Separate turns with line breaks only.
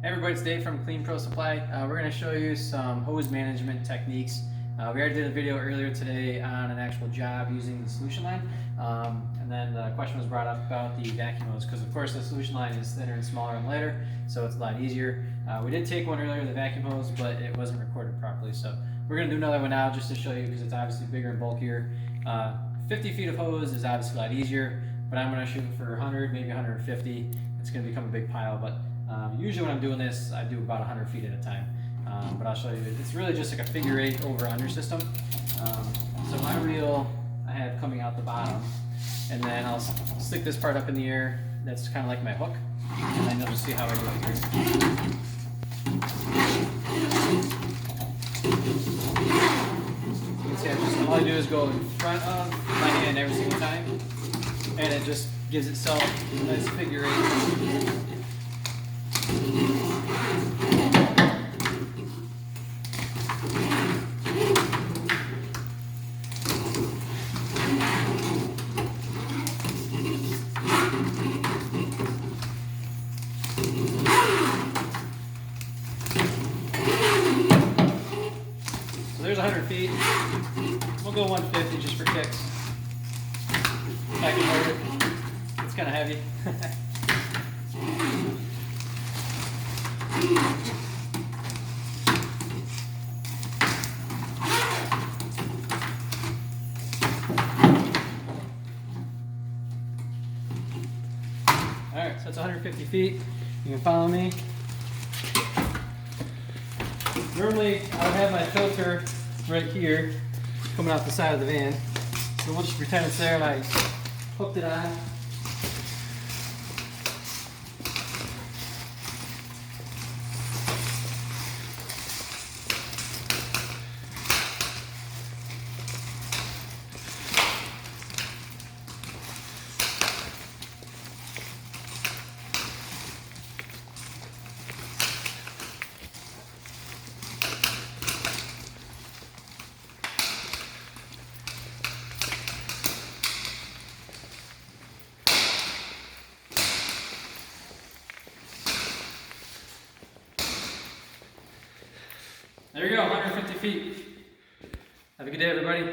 Hey everybody, it's Dave from Clean Pro Supply. We're going to show you some hose management techniques. We already did a video earlier today on an actual job using the solution line. And then the question was brought up about the vacuum hose because of course the solution line is thinner and smaller and lighter, so it's a lot easier. We did take one earlier, the vacuum hose, but it wasn't recorded properly. So we're going to do another one now just to show you because it's obviously bigger and bulkier. 50 feet of hose is obviously a lot easier, but I'm going to shoot for 100, maybe 150. It's going to become a big pile, but usually when I'm doing this, I do about 100 feet at a time. But I'll show you, it's really just like a figure eight over under system. So my reel I have coming out the bottom, and then I'll stick this part up in the air. That's kind of like my hook, and then you'll just see how I do it here. You can see all I do is go in front of my hand every single time, and it just gives itself a nice figure eight. So there's 100 feet. We'll go 150 just for kicks. I can hold it. It's kind of heavy. Alright, so that's 150 feet. You can follow me. Normally, I would have my filter right here, coming out the side of the van. So we'll just pretend it's there and I hooked it on. There you go, 150 feet. Have a good day, everybody.